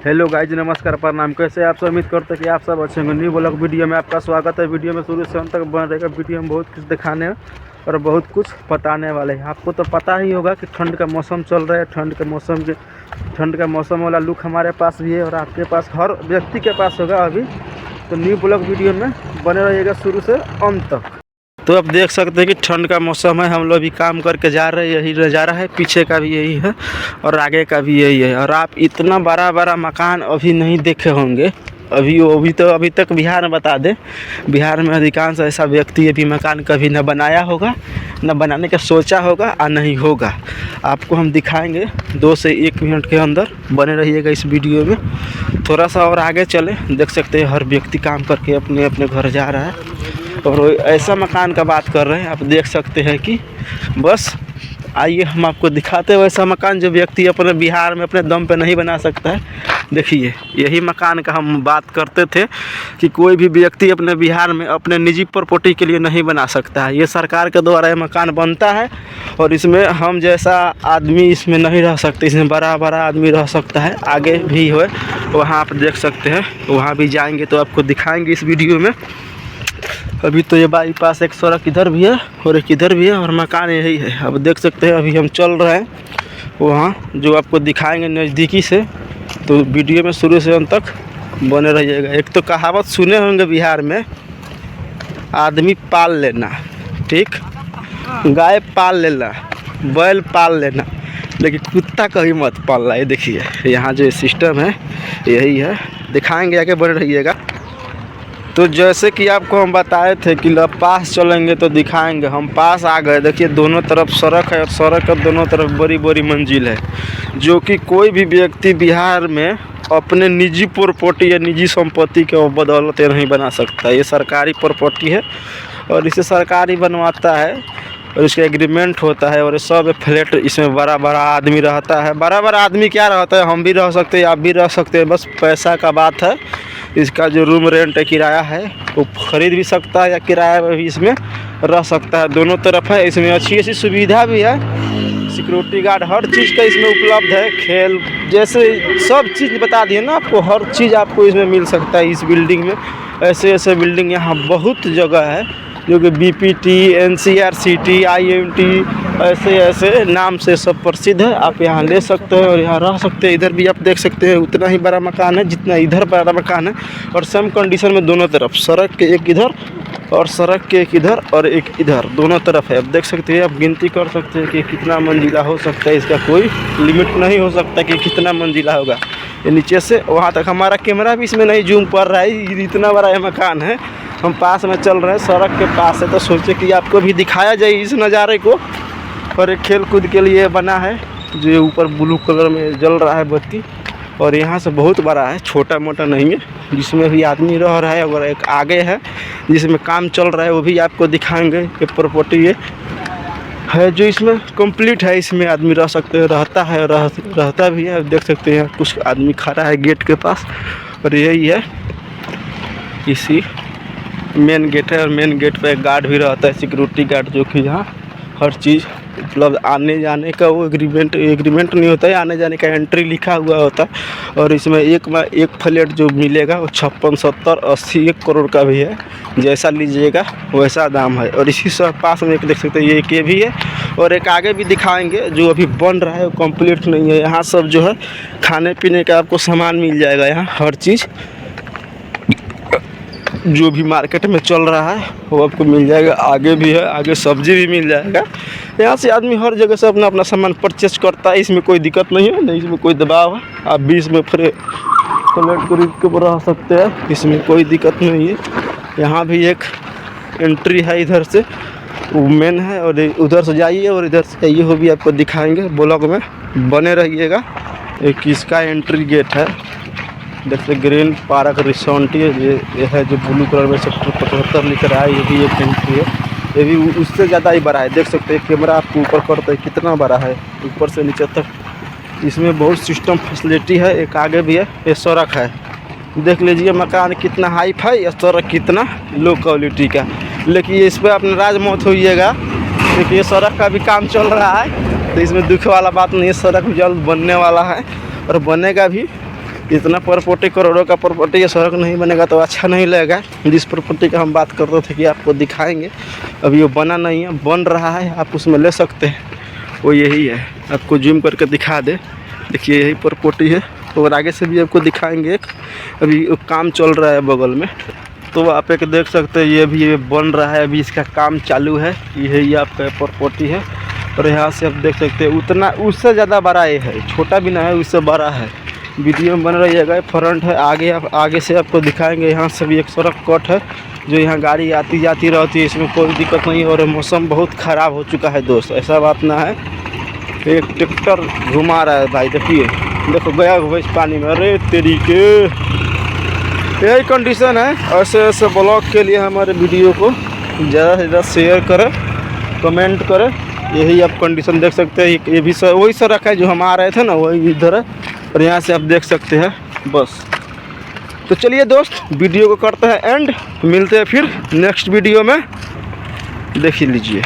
Hello guys, नमस्कार, प्रणाम। कैसे आप सब? उम्मीद करते हैं कि आप सब अच्छे होंगे। न्यू ब्लॉग वीडियो में आपका स्वागत है। वीडियो में शुरू से अंत तक बन रहेगा। वीडियो में बहुत कुछ दिखाने और बहुत कुछ बताने वाले हैं। आपको तो पता ही होगा कि ठंड का मौसम चल रहा है। ठंड का मौसम वाला लुक हमारे पास भी है और आपके पास, हर व्यक्ति के पास होगा अभी। तो न्यू ब्लॉग वीडियो में बने रहिएगा शुरू से अंत तक। तो अब देख सकते हैं कि ठंड का मौसम है। हम लोग भी काम करके जा रहे हैं। यही नज़ारा है, पीछे का भी यही है और आगे का भी यही है। और आप इतना बड़ा बड़ा मकान अभी नहीं देखे होंगे। अभी तक बिहार में बता दें, बिहार में अधिकांश ऐसा व्यक्ति अभी मकान कभी न बनाया होगा, न बनाने का सोचा होगा और नहीं होगा। आपको हम दिखाएंगे 2 से 1 मिनट के अंदर। बने रहिएगा इस वीडियो में। थोड़ा सा और आगे चले, देख सकते हैं हर व्यक्ति काम करके अपने अपने घर जा रहा है। और ऐसा मकान का बात कर रहे हैं, आप देख सकते हैं कि बस आइए हम आपको दिखाते हैं वैसा मकान जो व्यक्ति अपने बिहार में अपने दम पे नहीं बना सकता है। देखिए, यही मकान का हम बात करते थे कि कोई भी व्यक्ति अपने बिहार में अपने निजी प्रॉपर्टी के लिए नहीं बना सकता है। ये सरकार के द्वारा ये मकान बनता है और इसमें हम जैसा आदमी इसमें नहीं रह सकते। इसमें बड़ा बड़ा आदमी रह सकता है। आगे भी है, वहाँ आप देख सकते हैं। वहाँ भी जाएंगे तो आपको दिखाएंगे इस वीडियो में। अभी तो ये बाईपास एक सड़क इधर भी है और एक इधर भी है और मकान यही है। अब देख सकते हैं अभी हम चल रहे हैं वहाँ, जो आपको दिखाएंगे नज़दीकी से। तो वीडियो में शुरू से अंत तक बने रहिएगा। एक तो कहावत सुने होंगे बिहार में, आदमी पाल लेना, ठीक, गाय पाल लेना, बैल पाल लेना, लेकिन कुत्ता कभी मत पालना। ये देखिए यहाँ जो सिस्टम है यही है। दिखाएंगे, आगे बने रहिएगा। तो जैसे कि आपको हम बताए थे कि पास चलेंगे तो दिखाएंगे। हम पास आ गए। देखिए दोनों तरफ सड़क है और सड़क के दोनों तरफ बड़ी बड़ी मंजिल है, जो कि कोई भी व्यक्ति बिहार में अपने निजी प्रॉपर्टी या निजी संपत्ति के बदौलत नहीं बना सकता। ये सरकारी प्रॉपर्टी है और इसे सरकार ही बनवाता है और इसका एग्रीमेंट होता है। और ये सब फ्लैट, इसमें बड़ा बड़ा आदमी रहता है। बड़ा बड़ा आदमी क्या रहता है, हम भी रह सकते हैं, आप भी रह सकते हैं। बस पैसा का बात है। इसका जो रूम रेंट है, किराया है, वो ख़रीद भी सकता है या किराया में भी इसमें रह सकता है। दोनों तरफ है। इसमें अच्छी अच्छी सुविधा भी है। सिक्योरिटी गार्ड, हर चीज़ का इसमें उपलब्ध है। खेल जैसे सब चीज़ बता दिए ना आपको, हर चीज़ आपको इसमें मिल सकता है। इस बिल्डिंग में ऐसे ऐसे बिल्डिंग यहाँ बहुत जगह है, जो कि BPT, NCR-CT, IMT ऐसे नाम से सब प्रसिद्ध है। आप यहाँ ले सकते हैं और यहाँ रह सकते हैं। इधर भी आप देख सकते हैं उतना ही बड़ा मकान है जितना इधर बड़ा मकान है। और सेम कंडीशन में दोनों तरफ, सड़क के एक इधर और सड़क के एक इधर और एक इधर, दोनों तरफ है। आप देख सकते हैं, आप गिनती कर सकते हैं कि कितना मंजिला हो सकता है। इसका कोई लिमिट नहीं हो सकता कि कितना मंजिला होगा। ये नीचे से वहाँ तक हमारा कैमरा भी इसमें नहीं जूम कर रहा है, इतना बड़ा ये मकान है। हम पास में चल रहे हैं, सड़क के पास है, तो सोचे कि आपको भी दिखाया जाए इस नज़ारे को। और एक खेल कूद के लिए बना है, जो ऊपर ब्लू कलर में जल रहा है बत्ती। और यहाँ से बहुत बड़ा है, छोटा मोटा नहीं है, जिसमें भी आदमी रह रहा है। और एक आगे है जिसमें काम चल रहा है, वो भी आपको दिखाएंगे। ये प्रॉपर्टी ये है जो इसमें कंप्लीट है। इसमें आदमी रह सकते हैं, रहता है, रहता भी है। देख सकते हैं कुछ आदमी खड़ा है गेट के पास। और यही है, इसी मेन गेट है। और मेन गेट पे एक गार्ड भी रहता है, सिक्योरिटी गार्ड, जो कि यहाँ हर चीज़ उपलब्ध। आने जाने का वो एग्रीमेंट नहीं होता है, आने जाने का एंट्री लिखा हुआ होता है। और इसमें एक फ्लैट जो मिलेगा वो 56, 70, 80, 1 करोड़ का भी है। जैसा लीजिएगा वैसा दाम है। और इसी सब पास में एक देख सकते हैं, ये भी है। और एक आगे भी दिखाएंगे जो अभी बन रहा है, वो कंप्लीट नहीं है। यहाँ सब जो है खाने पीने का आपको सामान मिल जाएगा। यहाँ हर चीज़ जो भी मार्केट में चल रहा है वो आपको मिल जाएगा। आगे भी है, आगे सब्जी भी मिल जाएगा। यहाँ से आदमी हर जगह से अपना अपना सामान परचेज करता है। इसमें कोई दिक्कत नहीं है, नहीं इसमें कोई दबाव है। आप भी इसमें फ्लैट खरीद के रह सकते हैं, इसमें कोई दिक्कत नहीं है। यहाँ भी एक एंट्री है, इधर से वो मेन है। और उधर से जाइए और इधर से जाइए, वो भी आपको दिखाएंगे। ब्लॉग में बने रहिएगा। एक इसका एंट्री गेट है, जैसे ग्रीन पार्क रिसोर्ट, ये है जो ब्लू कलर में सेक्टर 75 लिख रहा है। ये भी एक एंट्री है, ये भी उससे ज़्यादा ही बड़ा है। देख सकते हैं कैमरा आपको ऊपर करते हैं कितना बड़ा है, ऊपर से नीचे तक। इसमें बहुत सिस्टम फैसिलिटी है। एक आगे भी है, ये सड़क है। देख लीजिए मकान कितना हाई फाई, या सड़क कितना लो क्वालिटी का। लेकिन इस पर अपना राज मत होइएगा, क्योंकि ये सड़क का भी काम चल रहा है। तो इसमें दुख वाला बात नहीं है, सड़क जल्द बनने वाला है और बनेगा भी। इतना प्रॉपर्टी, करोड़ों का प्रॉपर्टी, ये सड़क नहीं बनेगा तो अच्छा नहीं लगेगा। जिस प्रॉपर्टी का हम बात करते थे कि आपको दिखाएंगे, अभी वो बना नहीं है, बन रहा है, आप उसमें ले सकते हैं। वो यही है, आपको जूम करके दिखा दे। देखिए यही प्रॉपर्टी है, और आगे से भी आपको दिखाएंगे। अभी काम चल रहा है बगल में, तो आप एक देख सकते हैं, ये भी ये बन रहा है, अभी इसका काम चालू है। यही आपका प्रॉपर्टी है, और यहाँ से आप देख सकते हैं उतना, उससे ज़्यादा बड़ा ये है, छोटा भी ना है, उससे बड़ा है। वीडियो में बन रहिएगा। फ्रंट है, आगे से आपको दिखाएंगे। यहाँ से भी एक सड़क कट है, जो यहाँ गाड़ी आती जाती रहती है, इसमें कोई दिक्कत नहीं है। और मौसम बहुत ख़राब हो चुका है दोस्त, ऐसा बात ना है। एक ट्रैक्टर घुमा रहा है भाई, देखिए, देखो गया हुआ इस पानी में, अरे तरीके। यही कंडीशन है। ऐसे ऐसे ब्लॉग के लिए हमारे वीडियो को ज़्यादा से ज़्यादा शेयर करें, कमेंट करें। यही आप कंडीशन देख सकते हैं। ये भी वही सड़क है जो हम आ रहे थे ना, वही इधर है, और यहाँ से आप देख सकते हैं बस। तो चलिए दोस्त, वीडियो को करते हैं एंड, मिलते हैं फिर नेक्स्ट वीडियो में, देख लीजिए।